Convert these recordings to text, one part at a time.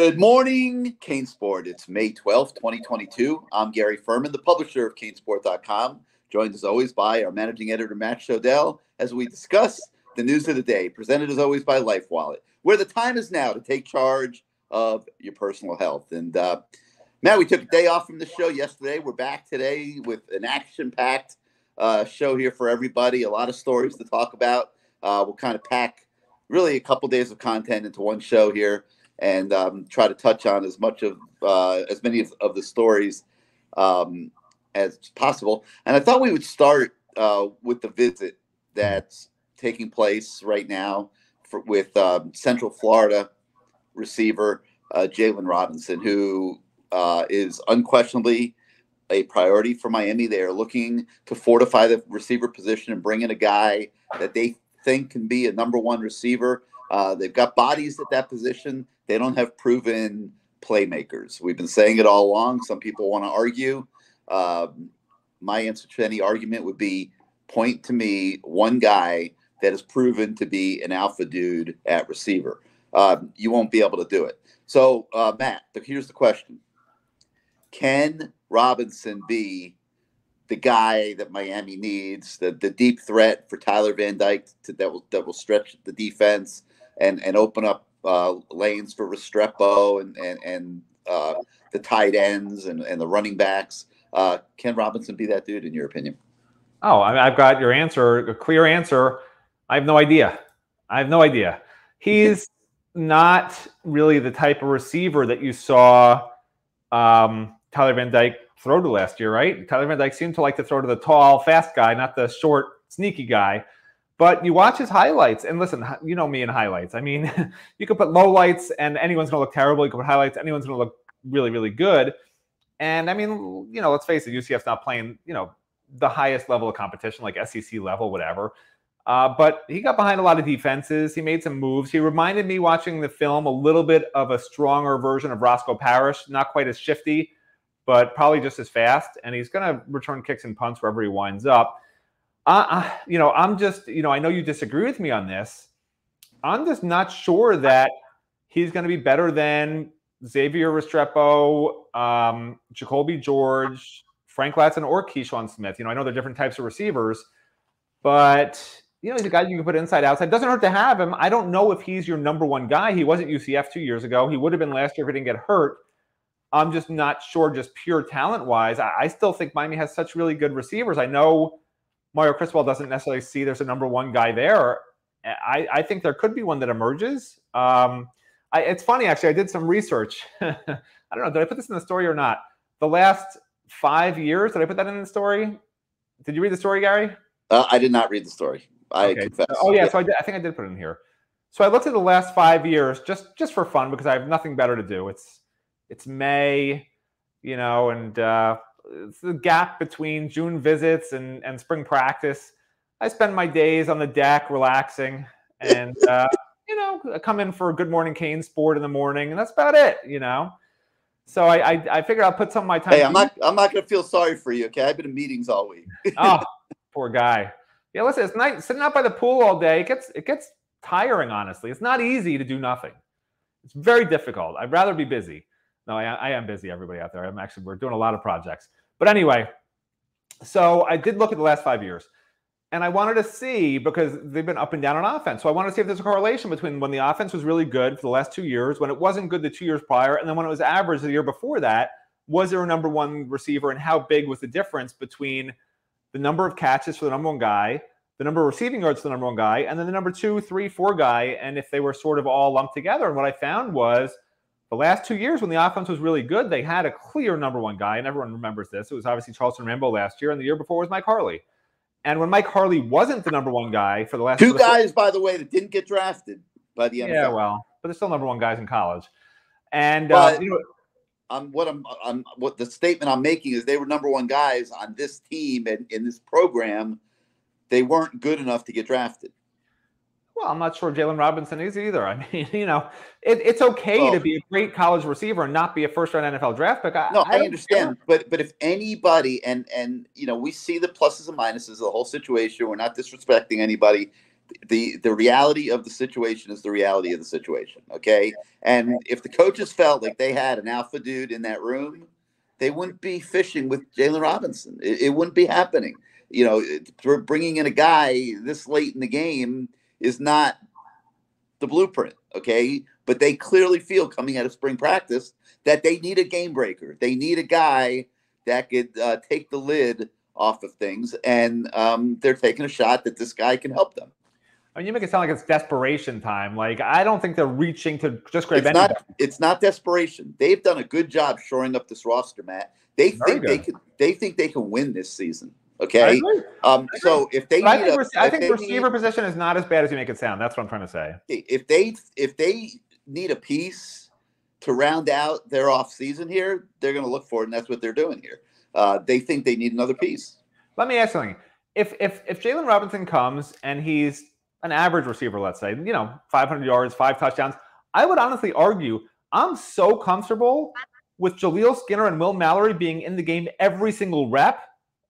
Good morning, CaneSport. It's May 12th, 2022. I'm Gary Furman, the publisher of CaneSport.com, joined as always by our managing editor, Matt Shodell, as we discuss the news of the day, presented as always by LifeWallet, where the time is now to take charge of your personal health. And Matt, we took a day off from the show yesterday. We're back today with an action-packed show here for everybody, a lot of stories to talk about. We'll kind of pack really a couple days of content into one show here, and try to touch on as many of the stories as possible. And I thought we would start with the visit that's taking place right now with Central Florida receiver Jalen Robinson, who is unquestionably a priority for Miami. They are looking to fortify the receiver position and bring in a guy that they think can be a number one receiver. They've got bodies at that position. They don't have proven playmakers. We've been saying it all along. Some people want to argue. My answer to any argument would be point to me one guy that is proven to be an alpha dude at receiver. You won't be able to do it. So, Matt, here's the question. Can Robinson be the guy that Miami needs, the deep threat for Tyler Van Dyke that will stretch the defense and open up lanes for Restrepo and the tight ends and the running backs? Can Robinson be that dude, in your opinion? Oh, I've got your answer, a clear answer. I have no idea. He's not really the type of receiver that you saw Tyler Van Dyke throw to last year, right? Tyler Van Dyke seemed to like to throw to the tall, fast guy, not the short, sneaky guy. But you watch his highlights, and listen, you know me in highlights. I mean, you could put lowlights, and anyone's going to look terrible. You could put highlights, anyone's going to look really, really good. And, I mean, let's face it, UCF's not playing, the highest level of competition, like SEC level, whatever. But he got behind a lot of defenses. He made some moves. He reminded me, watching the film, a little bit of a stronger version of Roscoe Parrish, not quite as shifty, but probably just as fast. And he's going to return kicks and punts wherever he winds up. I'm just, I know you disagree with me on this. I'm just not sure that he's going to be better than Xavier Restrepo, Jacoby George, Frank Latson, or Keyshawn Smith. I know they're different types of receivers, but, he's a guy you can put inside, outside. Doesn't hurt to have him. I don't know if he's your number one guy. He wasn't UCF 2 years ago. He would have been last year if he didn't get hurt. I'm just not sure, just pure talent-wise. I still think Miami has such really good receivers. I know Mario Cristobal doesn't necessarily see there's a number one guy there. I think there could be one that emerges. It's funny, actually. I did some research. I don't know. Did I put this in the story or not? The last 5 years, did I put that in the story? Did you read the story, Gary? I did not read the story. I confess. Oh, yeah. So I think I did put it in here. So I looked at the last 5 years just for fun, because I have nothing better to do. It's May, and it's the gap between June visits and spring practice. I spend my days on the deck relaxing, and I come in for a Good Morning CaneSport in the morning, and that's about it. So I figured I'll put some of my time. Hey, I'm not going to feel sorry for you. Okay, I've been in meetings all week. Oh, poor guy. Yeah, listen, it's nice sitting out by the pool all day. It gets tiring, honestly. It's not easy to do nothing. It's very difficult. I'd rather be busy. No, I am busy, everybody out there. We're doing a lot of projects. But anyway, so I did look at the last 5 years, and I wanted to see, because they've been up and down on offense. So I wanted to see if there's a correlation between when the offense was really good for the last 2 years, when it wasn't good the 2 years prior, and then when it was average the year before that. Was there a number one receiver, and how big was the difference between the number of catches for the number one guy, the number of receiving yards for the number one guy, and then the number 2, 3, 4 guy, and if they were sort of all lumped together? And what I found was, the last 2 years, when the offense was really good, they had a clear number one guy, and everyone remembers this. It was obviously Charleston Rambo last year, and the year before was Mike Harley. And when Mike Harley wasn't the number one guy for the last two guys, by the way, that didn't get drafted by the NFL. Yeah, well, but they're still number one guys in college. And what the statement I'm making is they were number one guys on this team and in this program. They weren't good enough to get drafted. Well, I'm not sure Jalen Robinson is either. I mean, it's okay to be a great college receiver and not be a first-round NFL draft pick. I understand, but if anybody, and we see the pluses and minuses of the whole situation. We're not disrespecting anybody The reality of the situation is the reality of the situation. Okay. And if the coaches felt like they had an alpha dude in that room, they wouldn't be fishing with Jalen Robinson. It wouldn't be happening. You know, bringing in a guy this late in the game is not the blueprint. Okay. But they clearly feel coming out of spring practice that they need a game breaker. They need a guy that could take the lid off of things. And they're taking a shot that this guy can help them. I mean, you make it sound like it's desperation time. Like, I don't think they're reaching to just grab anybody. It's not desperation. They've done a good job shoring up this roster, Matt. They think they can win this season. Okay. So if they I think the receiver position is not as bad as you make it sound. That's what I'm trying to say. If they need a piece to round out their offseason here, they're going to look for it, and that's what they're doing here. They think they need another piece. Let me ask something. If Jalen Robinson comes and he's an average receiver, let's say, 500 yards, 5 touchdowns, I would honestly argue I'm so comfortable with Jaleel Skinner and Will Mallory being in the game every single rep.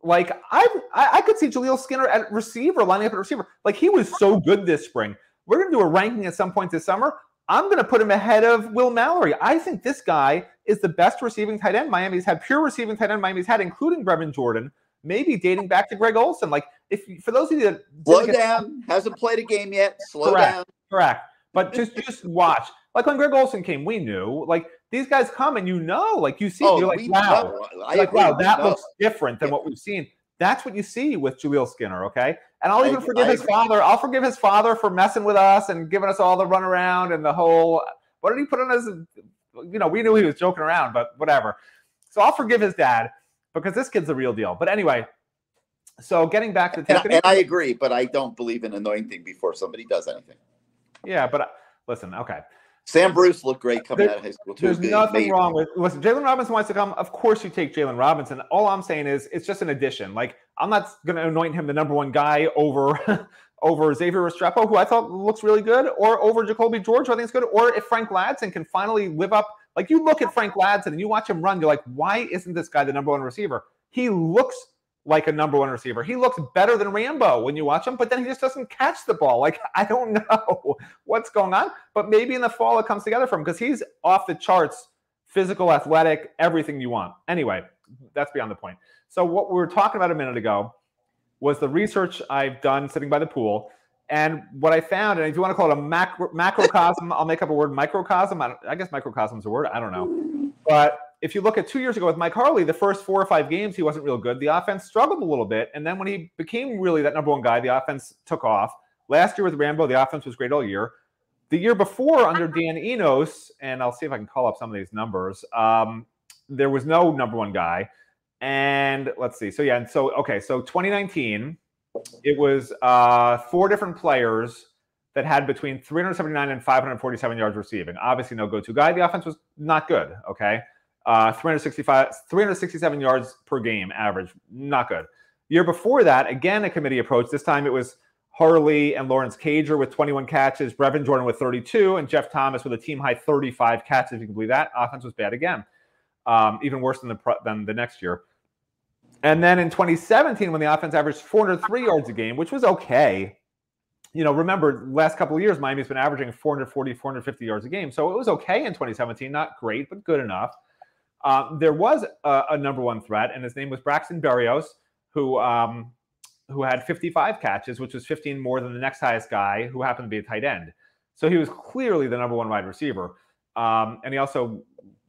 Like, I could see Jaleel Skinner at receiver, lining up at receiver. Like, he was so good this spring. We're going to do a ranking at some point this summer. I'm going to put him ahead of Will Mallory. I think this guy is the best receiving tight end Miami's had, pure receiving tight end Miami's had, including Brevin Jordan, maybe dating back to Greg Olsen. Like, for those of you that slow down, hasn't played a game yet, slow down. Correct. But just watch. Like, when Greg Olsen came, we knew. Like, these guys come and like, you see, you're like, wow. Wow, that looks different than what we've seen. That's what you see with Jaleel Skinner, okay? And I'll even forgive his father. I'll forgive his father for messing with us and giving us all the runaround and the whole – what did he put on his – we knew he was joking around, but whatever. So I'll forgive his dad because this kid's the real deal. But anyway, so getting back to – And I agree, but I don't believe in anointing before somebody does anything. Yeah, but listen, okay. Sam Bruce looked great coming out of high school, too. There's nothing wrong with – listen, Jalen Robinson wants to come. Of course you take Jalen Robinson. All I'm saying is it's just an addition. Like, I'm not going to anoint him the number one guy over Xavier Restrepo, who I thought looks really good, or over Jacoby George, who I think is good, or if Frank Ladson can finally live up. Like, you look at Frank Ladson and you watch him run, you're like, why isn't this guy the number one receiver? He looks like a number one receiver. He looks better than Rambo when you watch him, but then he just doesn't catch the ball. Like, I don't know what's going on, but maybe in the fall it comes together for him because he's off the charts, physical, athletic, everything you want. Anyway, that's beyond the point. So what we were talking about a minute ago was the research I've done sitting by the pool. And what I found, and if you want to call it a macrocosm, I'll make up a word, microcosm. I guess microcosm is a word. I don't know. But if you look at 2 years ago with Mike Harley, the first 4 or 5 games, he wasn't real good. The offense struggled a little bit. And then when he became really that number one guy, the offense took off. Last year with Rambo, the offense was great all year. The year before under Dan Enos, and I'll see if I can call up some of these numbers, there was no number one guy. And let's see. So, yeah. And so, okay. So 2019, it was 4 different players that had between 379 and 547 yards receiving. Obviously no go-to guy. The offense was not good. Okay. 367 yards per game average. Not good. Year before that, again, a committee approach. This time it was Harley and Lawrence Cager with 21 catches, Brevin Jordan with 32, and Jeff Thomas with a team-high 35 catches, if you can believe that. Offense was bad again. Even worse than the next year. And then in 2017, when the offense averaged 403 yards a game, which was okay. Remember, last couple of years, Miami's been averaging 440, 450 yards a game. So it was okay in 2017. Not great, but good enough. There was a number one threat, and his name was Braxton Berrios, who had 55 catches, which was 15 more than the next highest guy, who happened to be a tight end. So he was clearly the number one wide receiver. And he also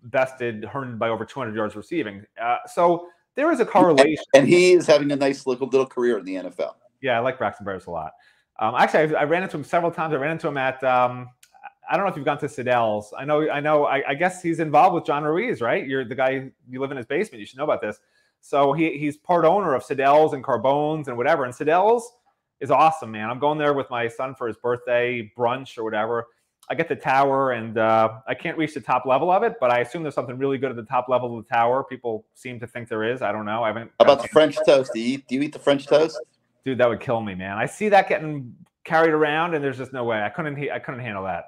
bested Herndon by over 200 yards receiving. So there is a correlation. And he is having a nice little career in the NFL. Yeah, I like Braxton Berrios a lot. Actually, I ran into him several times. I ran into him at I don't know if you've gone to Siddell's. I guess he's involved with John Ruiz, right? You're the guy, you live in his basement. You should know about this. So he's part owner of Siddell's and Carbone's and whatever. And Siddell's is awesome, man. I'm going there with my son for his birthday brunch or whatever. I get the tower, and I can't reach the top level of it, but I assume there's something really good at the top level of the tower. People seem to think there is. I don't know. I haven't. How about the French toast? Do you eat the French toast? Dude, that would kill me, man. I see that getting carried around, and there's just no way. I couldn't handle that.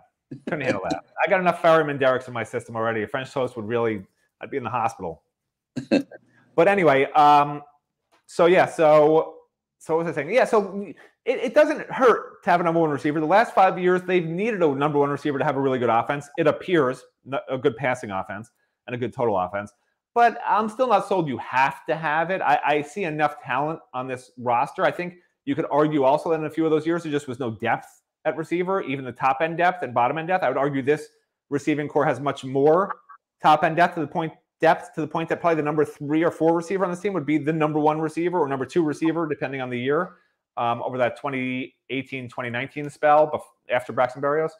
I got enough Ferryman Derricks in my system already. A French toast would really, I'd be in the hospital. But anyway, so what was I saying? Yeah, so it doesn't hurt to have a number one receiver. The last 5 years, they've needed a number one receiver to have a really good offense. It appears a good passing offense and a good total offense. But I'm still not sold you have to have it. I see enough talent on this roster. I think you could argue also that in a few of those years, there just was no depth at receiver, even the top-end depth and bottom-end depth. I would argue this receiving core has much more top-end depth to the point that probably the number 3 or 4 receiver on this team would be the number 1 receiver or number 2 receiver, depending on the year, over that 2018-2019 spell after Braxton Berrios.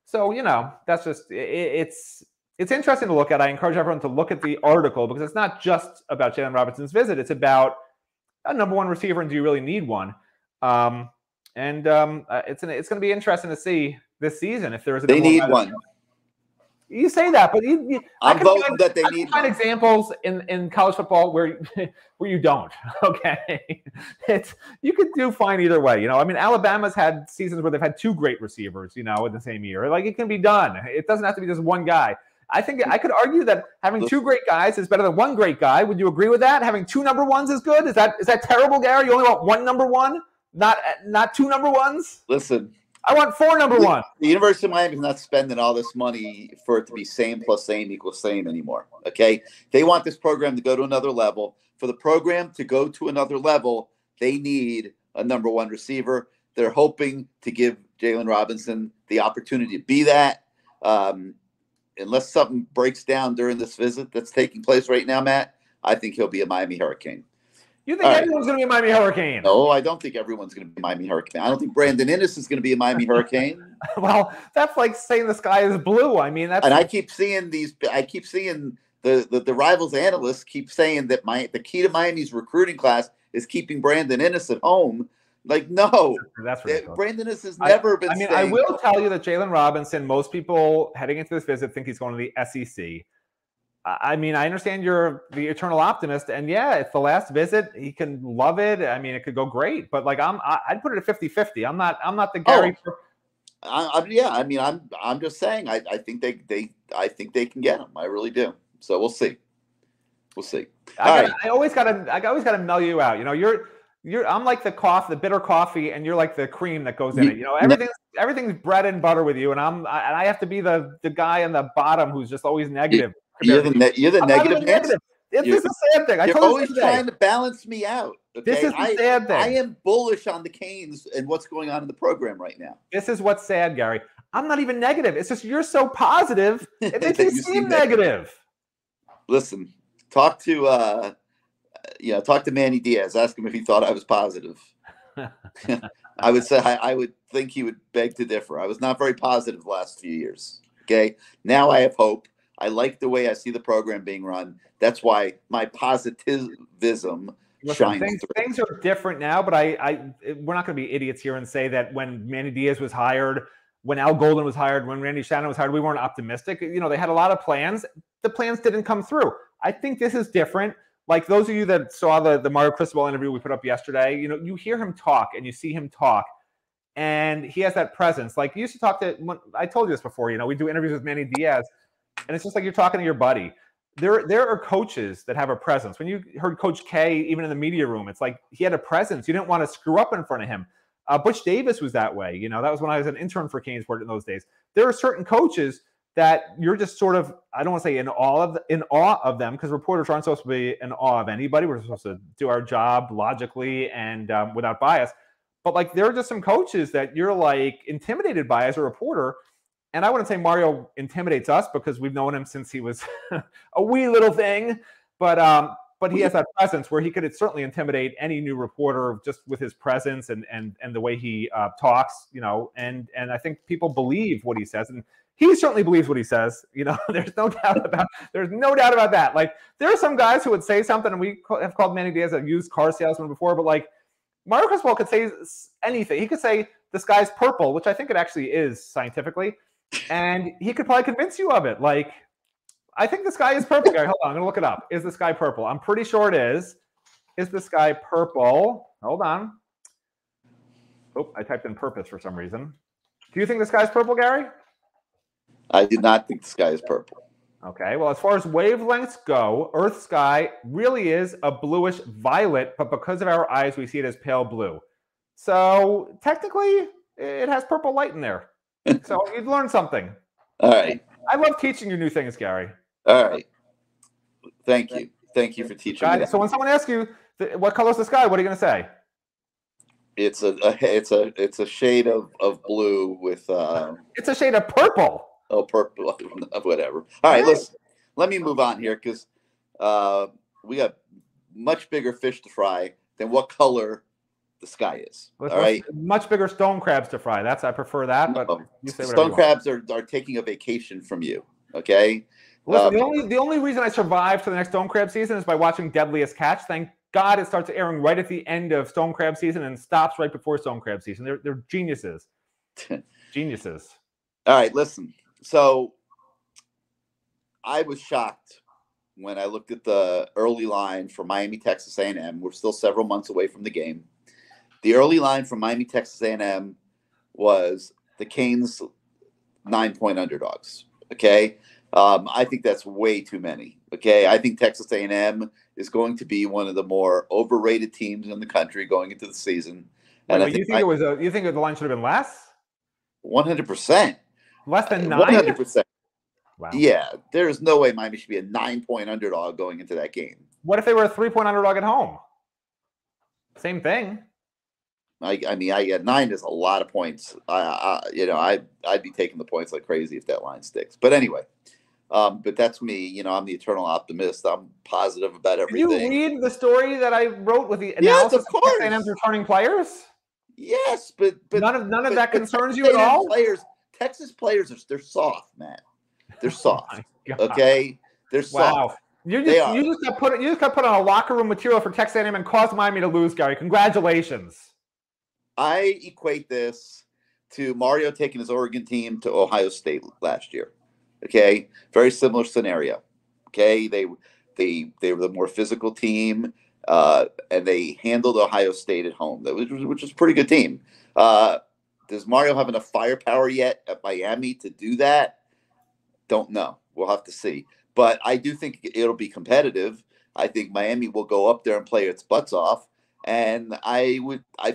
So, that's just it's interesting to look at. I encourage everyone to look at the article because it's not just about Jalen Robinson's visit. It's about a number 1 receiver and do you really need one? It's going to be interesting to see this season if there is a. They need one. You say that, but I'm voting that they need find examples in college football where you don't. Okay, you could do fine either way. I mean, Alabama's had seasons where they've had 2 great receivers, in the same year. Like it can be done. It doesn't have to be just one guy. I think I could argue that having 2 great guys is better than 1 great guy. Would you agree with that? Having 2 number 1s is good. Is that terrible, Gary? You only want 1 number 1, not 2 number 1s. Listen. I want 4 number 1s. The University of Miami is not spending all this money for it to be same plus same equals same anymore. Okay, they want this program to go to another level. For the program to go to another level, they need a number 1 receiver. They're hoping to give Jalen Robinson the opportunity to be that. Unless something breaks down during this visit that's taking place right now, Matt, I think he'll be a Miami Hurricane. You think everyone's going to be a Miami Hurricane? No, I don't think everyone's going to be a Miami Hurricane. I don't think Brandon Inniss is going to be a Miami Hurricane. Well, that's like saying the sky is blue. I mean, that's. And I keep seeing the rivals analysts keep saying that the key to Miami's recruiting class is keeping Brandon Inniss at home. Like, no, that's ridiculous. Brandon Inniss has never been. I mean, I will tell you that Jalen Robinson. Most people heading into this visit think he's going to the SEC. I mean, I understand you're the eternal optimist, and yeah, it's the last visit. He can love it. I mean, it could go great, but like I'd put it at 50-50. I'm not the Gary. I'm just saying. I think they can get him. I really do. So we'll see. I always gotta mellow you out. I'm like the bitter coffee, and you're like the cream that goes in it. Everything's bread and butter with you, and I have to be the guy on the bottom who's just always negative. You're the negative Nancy. This is a sad thing. You're always trying to balance me out. Okay? This is the sad thing. I am bullish on the Canes and what's going on in the program right now. This is what's sad, Gary. I'm not even negative. It's just you're so positive. It makes you seem negative. Listen, talk to Manny Diaz. Ask him if he thought I was positive. I would say I would think he would beg to differ. I was not very positive the last few years. Okay, now I have hope. I like the way I see the program being run. That's why my positivism shines through. Things are different now, but we're not going to be idiots here and say that when Manny Diaz was hired, when Al Golden was hired, when Randy Shannon was hired, we weren't optimistic. They had a lot of plans. The plans didn't come through. I think this is different. Like those of you that saw the Mario Cristobal interview we put up yesterday, you hear him talk and you see him talk, and he has that presence. Like you used to talk to. I told you this before. We do interviews with Manny Diaz. And it's just like you're talking to your buddy. There are coaches that have a presence. When you heard Coach K, even in the media room, it's like he had a presence. You didn't want to screw up in front of him. Butch Davis was that way. That was when I was an intern for CaneSport in those days. There are certain coaches that you're just sort of, I don't want to say in awe of them, because reporters aren't supposed to be in awe of anybody. We're supposed to do our job logically and without bias. But like there are just some coaches that you're like intimidated by as a reporter. And I wouldn't say Mario intimidates us because we've known him since he was a wee little thing. But he has that presence where he could certainly intimidate any new reporter just with his presence and the way he talks, and I think people believe what he says. And he certainly believes what he says. There's no doubt about that. Like there are some guys who would say something, and we have called Manny Diaz a used car salesman before, but like Mario Cristobal could say anything. He could say the sky's purple, which I think it actually is scientifically. And he could probably convince you of it. Like, I think the sky is purple. Hold on, I'm going to look it up. Is the sky purple? I'm pretty sure it is. Is the sky purple? Hold on. Oh, I typed in purpose for some reason. Do you think the sky is purple, Gary? I do not think the sky is purple. Okay, well, as far as wavelengths go, Earth's sky really is a bluish violet, but because of our eyes, we see it as pale blue. So technically, it has purple light in there. So you've learned something. All right. I love teaching you new things, Gary. All right. Thank you. Thank you for teaching me that. So when someone asks you, what color is the sky, what are you going to say? It's a shade of blue with It's a shade of purple. Oh, purple, whatever. All right, listen. Let me move on here because we got much bigger fish to fry than what color the sky is. All right, much bigger stone crabs to fry. I prefer that. But you say stone crabs are taking a vacation from you. Okay. Listen, the only reason I survived to the next stone crab season is by watching Deadliest Catch. Thank God it starts airing right at the end of stone crab season and stops right before stone crab season. They're geniuses. Geniuses. All right, listen. So I was shocked when I looked at the early line for Miami, Texas A&M. We're still several months away from the game. The early line for Miami, Texas A&M was the Canes 9-point underdogs. Okay. I think that's way too many. Okay. I think Texas A&M is going to be one of the more overrated teams in the country going into the season. And you think you think the line should have been less? 100%. Less than 9? 100%. Wow. Yeah. There's no way Miami should be a 9-point underdog going into that game. What if they were a 3-point underdog at home? Same thing. I mean, I get 9 is a lot of points. I'd be taking the points like crazy if that line sticks. But anyway, but that's me. You know, I'm the eternal optimist. I'm positive about everything. Did you read the story that I wrote with the analysis of course. of A&M's returning players? Yes, but none of that concerns you at all. Texas players they're soft, Matt. They're soft. Okay, they're soft. Wow. You just got put on a locker room material for Texas A&M and caused Miami to lose, Gary. Congratulations. I equate this to Mario taking his Oregon team to Ohio State last year. Okay, very similar scenario. Okay, they were the more physical team, and they handled Ohio State at home, which is a pretty good team. Does Mario have enough firepower yet at Miami to do that? Don't know. We'll have to see. But I do think it'll be competitive. I think Miami will go up there and play its butts off. And I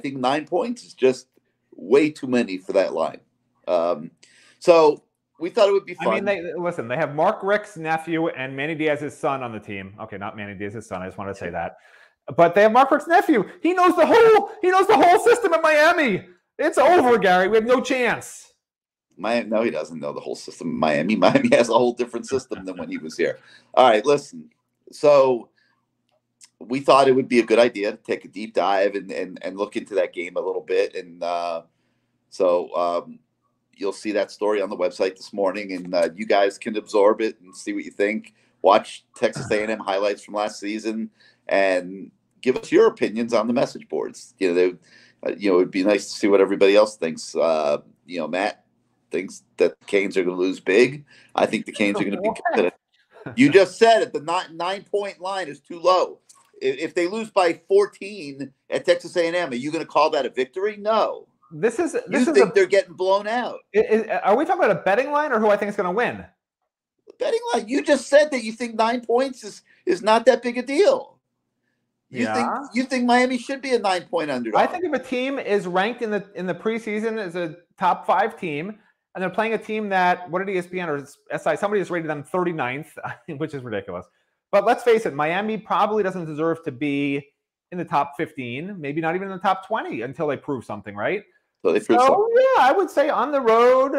think 9 points is just way too many for that line. So we thought it would be fun. I mean, they have Mark Richt's nephew and Manny Diaz's son on the team. Okay, not Manny Diaz's son. I just wanted to say that. But they have Mark Richt's nephew. He knows the whole system in Miami. It's over, Gary. We have no chance. No, he doesn't know the whole system in Miami. Miami has a whole different system than when he was here. All right, listen. So we thought it would be a good idea to take a deep dive and look into that game a little bit. And so you'll see that story on the website this morning, and you guys can absorb it and see what you think. Watch Texas A&M highlights from last season and give us your opinions on the message boards. It'd be nice to see what everybody else thinks. Matt thinks that the Canes are going to lose big. I think the Canes are going to be competitive. You just said it. The 9-point line is too low. If they lose by 14 at Texas A&M, are you going to call that a victory? No. You think they're getting blown out. Are we talking about a betting line or who I think is going to win? Betting line. You just said that you think 9 points is not that big a deal. You think Miami should be a 9-point underdog? I think if a team is ranked in the preseason as a top 5 team, and they're playing a team that, what did ESPN or SI, somebody has rated them 39th, which is ridiculous. But let's face it, Miami probably doesn't deserve to be in the top 15, maybe not even in the top 20 until they prove something, right? Yeah, I would say on the road,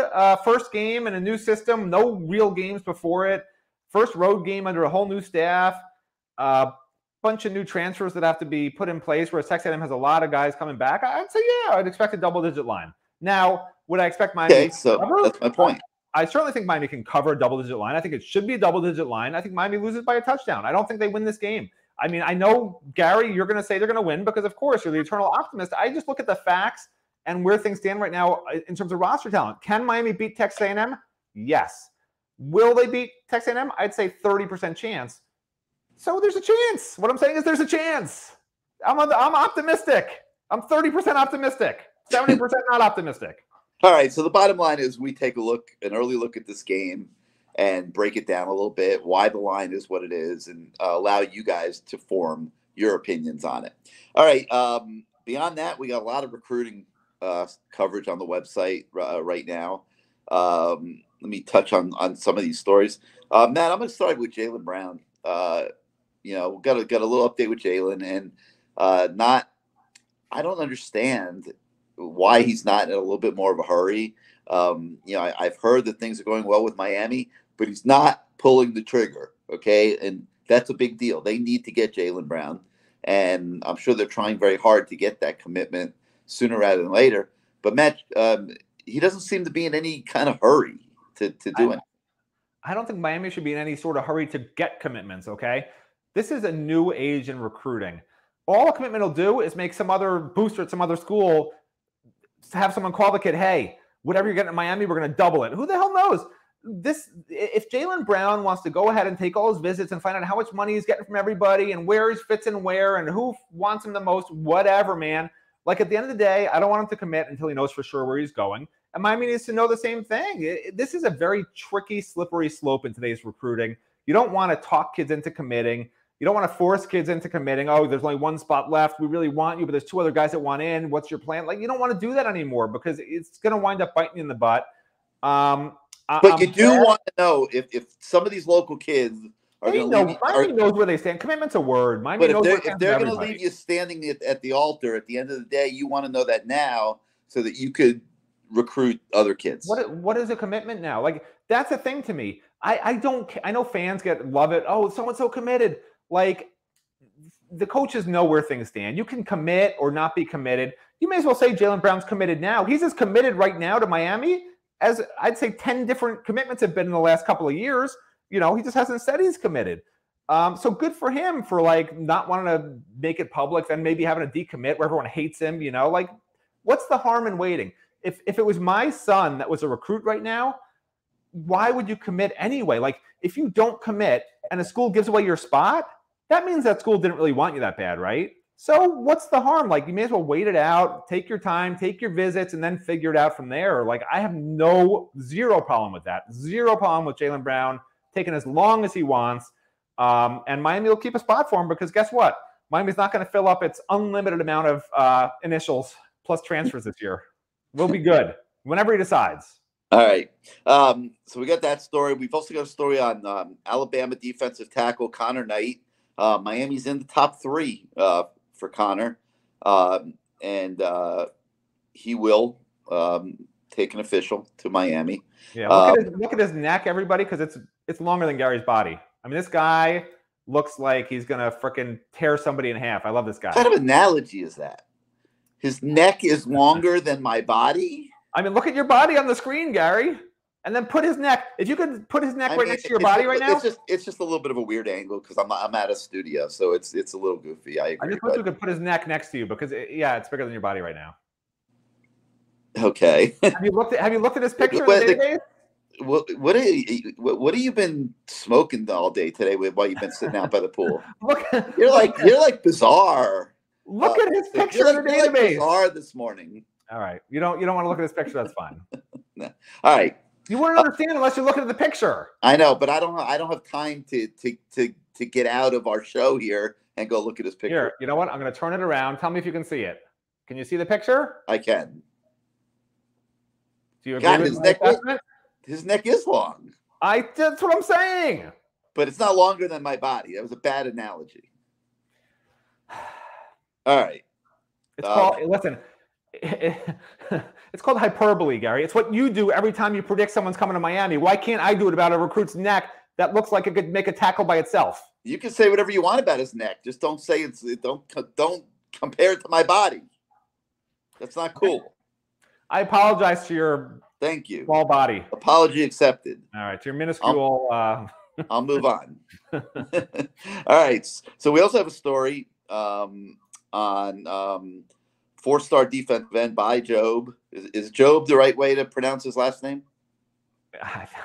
first game in a new system, no real games before it, first road game under a whole new staff, bunch of new transfers that have to be put in place, whereas Texas A&M has a lot of guys coming back. I'd say, I'd expect a double-digit line. Now, would I expect Miami to cover? That's my point. I certainly think Miami can cover a double-digit line. I think it should be a double-digit line. I think Miami loses by a touchdown. I don't think they win this game. I mean, I know, Gary, you're going to say they're going to win because, of course, you're the eternal optimist. I just look at the facts and where things stand right now in terms of roster talent. Can Miami beat Texas A&M? Yes. Will they beat Texas A&M? I'd say 30% chance. So there's a chance. What I'm saying is there's a chance. I'm optimistic. I'm 30% optimistic. 70% not optimistic. All right. So the bottom line is we take an early look at this game and break it down a little bit, why the line is what it is, and allow you guys to form your opinions on it. All right. beyond that, we got a lot of recruiting coverage on the website right now. Let me touch on some of these stories. Matt, I'm going to start with Jaylen Brown. Got a little update with Jaylen, and I don't understand why he's not in a little bit more of a hurry. I've heard that things are going well with Miami, but he's not pulling the trigger. Okay, and that's a big deal. They need to get Jaylen Brown, and I'm sure they're trying very hard to get that commitment sooner rather than later. But Matt, he doesn't seem to be in any kind of hurry to do it. I don't think Miami should be in any sort of hurry to get commitments, okay? This is a new age in recruiting. All a commitment will do is make some other booster at some other school have someone call the kid, hey, whatever you're getting in Miami, we're going to double it. Who the hell knows? If Jaylen Brown wants to go ahead and take all his visits and find out how much money he's getting from everybody and where he fits in where and who wants him the most, whatever, man. Like, at the end of the day, I don't want him to commit until he knows for sure where he's going. And Miami needs to know the same thing. This is a very tricky, slippery slope in today's recruiting. You don't want to talk kids into committing. You don't want to force kids into committing. Oh, there's only one spot left. We really want you, but there's two other guys that want in. What's your plan? Like, you don't want to do that anymore because it's going to wind up biting you in the butt. But you do want to know if some of these local kids are going to leave. Miami knows where they stand. Commitment's a word. But if they're going to leave you standing at the altar at the end of the day, you want to know that now so that you could recruit other kids. What is a commitment now? Like, that's a thing to me. I know fans love it. Oh, so-and-so committed. Like, the coaches know where things stand. You can commit or not be committed. You may as well say Jaylen Brown's committed now. He's as committed right now to Miami as I'd say 10 different commitments have been in the last couple of years. He just hasn't said he's committed. So good for him for like not wanting to make it public, then maybe having a decommit where everyone hates him. Like, what's the harm in waiting? If it was my son that was a recruit right now, why would you commit anyway? Like, if you don't commit and a school gives away your spot, that means that school didn't really want you that bad, right? So what's the harm? Like, you may as well wait it out, take your time, take your visits, and then figure it out from there. Like, I have zero problem with that. Zero problem with Jaylen Brown taking as long as he wants. And Miami will keep a spot for him because guess what? Miami's not going to fill up its unlimited amount of initials plus transfers this year. We'll be good whenever he decides. All right. So we got that story. We've also got a story on Alabama defensive tackle Connor Knight. Miami's in the top 3 for Connor, and he will take an official to Miami. Yeah, look at his neck, everybody, because it's longer than Gary's body. I mean, this guy looks like he's gonna freaking tear somebody in half. I love this guy. What kind of analogy is that? His neck is longer than my body? I mean, look at your body on the screen, Gary. And then put his neck. If you could put his neck right next to your body right now. It's just a little bit of a weird angle because I'm at a studio, so it's a little goofy. I agree. I just wish we could put his neck next to you because it's bigger than your body right now. Okay. Have you looked at his picture in the database? What have you been smoking all day today while you've been sitting out by the pool? You're like bizarre. Look at his picture in the database. Like bizarre this morning. All right. You don't want to look at his picture. That's fine. No. All right. You wouldn't understand unless you're looking at the picture. I know, but I don't have time to get out of our show here and go look at his picture. Here, you know what? I'm going to turn it around. Tell me if you can see it. Can you see the picture? I can. Do you agree with my assessment? His neck is long. That's what I'm saying. But it's not longer than my body. That was a bad analogy. All right. It's called, listen, it's called hyperbole, Gary. It's what you do every time you predict someone's coming to Miami. Why can't I do it about a recruit's neck that looks like it could make a tackle by itself? You can say whatever you want about his neck. Just don't say don't compare it to my body. That's not cool. I apologize to your thank you small body. Apology accepted. All right, to your minuscule. I'll move on. All right. So we also have a story on 4-star defensive end by Job. Is Job the right way to pronounce his last name?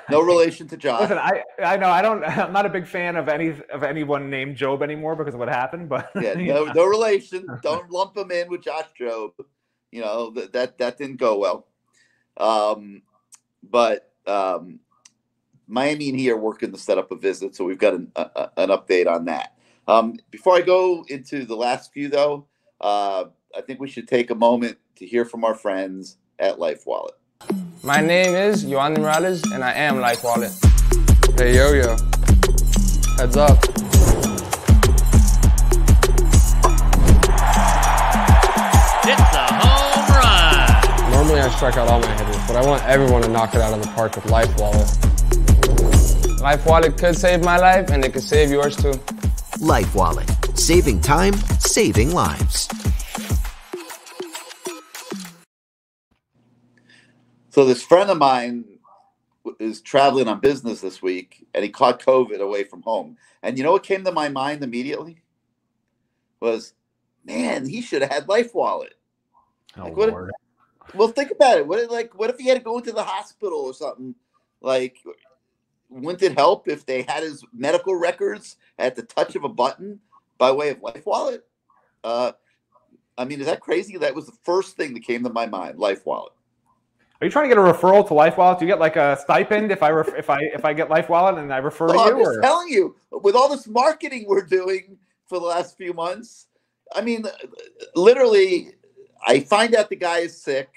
No relation to Josh. Listen, I know I'm not a big fan of anyone named Job anymore because of what happened. But yeah, no relation. Don't lump him in with Josh Job. That didn't go well. But Miami and he are working to set up a visit, so we've got an update on that. Before I go into the last few, though, I think we should take a moment to hear from our friends at Life Wallet. My name is Yohan Morales, and I am Life Wallet. Hey, yo. Heads up. It's a home run. Normally I strike out all my hitters, but I want everyone to knock it out of the park with Life Wallet. Life Wallet could save my life, and it could save yours too. Life Wallet. Saving time, saving lives. So this friend of mine is traveling on business this week, and he caught COVID away from home. And you know what came to my mind immediately? Was, man, he should have had Life Wallet. Oh, like, Lord. Well, think about it. What if he had to go into the hospital or something? Like, wouldn't it help if they had his medical records at the touch of a button by way of Life Wallet? I mean, is that crazy? That was the first thing that came to my mind, Life Wallet. Are you trying to get a referral to Life Wallet? Do you get like a stipend if I get Life Wallet and I refer to you? I'm just telling you, with all this marketing we're doing for the last few months, I mean, literally, I find out the guy is sick,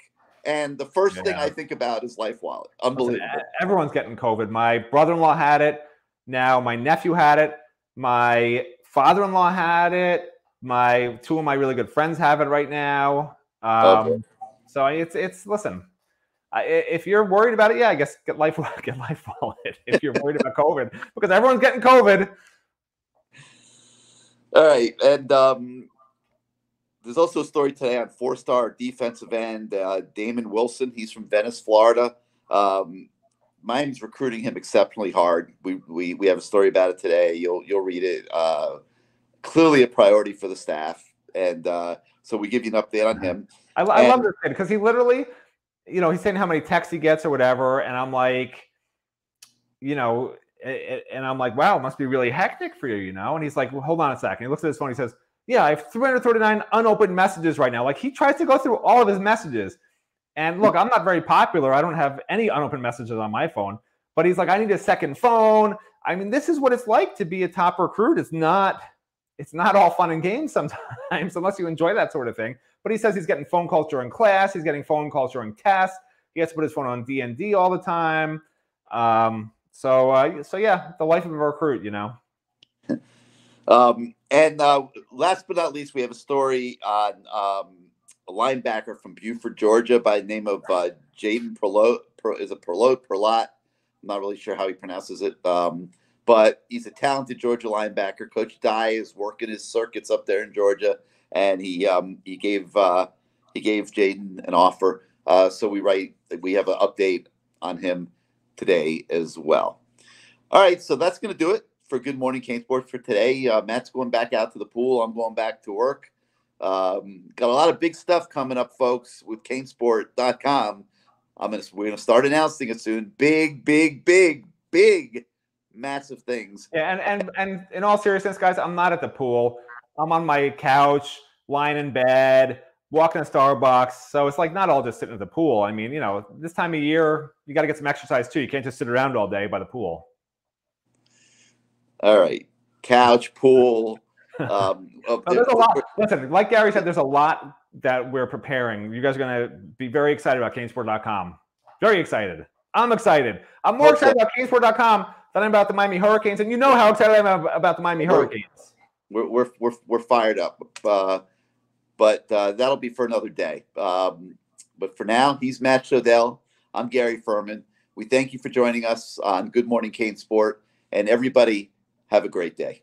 and the first thing I think about is Life Wallet. Unbelievable. Listen, everyone's getting COVID. My brother-in-law had it. Now my nephew had it. My father-in-law had it. Two of my really good friends have it right now. Okay. So it's listen. If you're worried about it, I guess get Life Wallet. If you're worried about COVID, because everyone's getting COVID. All right, and there's also a story today on four-star defensive end Damon Wilson. He's from Venice, Florida. Miami's recruiting him exceptionally hard. We have a story about it today. You'll read it. Clearly a priority for the staff, and so we give you an update on him. I love this kid because he literally. He's saying how many texts he gets or whatever. And I'm like, and I'm like, wow, it must be really hectic for you, And he's like, well, hold on a second. He looks at his phone. He says, yeah, I have 339 unopened messages right now. Like he tries to go through all of his messages. And look, I'm not very popular. I don't have any unopened messages on my phone. But he's like, I need a second phone. I mean, this is what it's like to be a top recruit. It's not all fun and games sometimes, unless you enjoy that sort of thing. But he says he's getting phone calls during class. He's getting phone calls during tests. He has to put his phone on D&D all the time. So yeah, the life of a recruit, And last but not least, we have a story on a linebacker from Buford, Georgia, by the name of Jaden Perlot. I'm not really sure how he pronounces it. But he's a talented Georgia linebacker. Coach Dye is working his circuits up there in Georgia, and he gave Jaden an offer. So we have an update on him today as well. All right, so that's going to do it for Good Morning CaneSport for today. Matt's going back out to the pool. I'm going back to work. Got a lot of big stuff coming up, folks, with CaneSport.com. We're gonna start announcing it soon. Big, massive things. Yeah, and in all seriousness, guys, I'm not at the pool. I'm on my couch, lying in bed, walking to Starbucks. So it's like not all just sitting at the pool. I mean, this time of year, you got to get some exercise too. You can't just sit around all day by the pool. All right, couch, pool. There's a lot. Listen, like Gary said, there's a lot that we're preparing. You guys are going to be very excited about CaneSport.com. Very excited. I'm excited. I'm more excited about CaneSport.com than I'm about the Miami Hurricanes, and you know how excited I am about the Miami Hurricanes. We're fired up, but that'll be for another day. But for now, he's Matt Shodell. I'm Gary Furman. We thank you for joining us on Good Morning CaneSport, and everybody have a great day.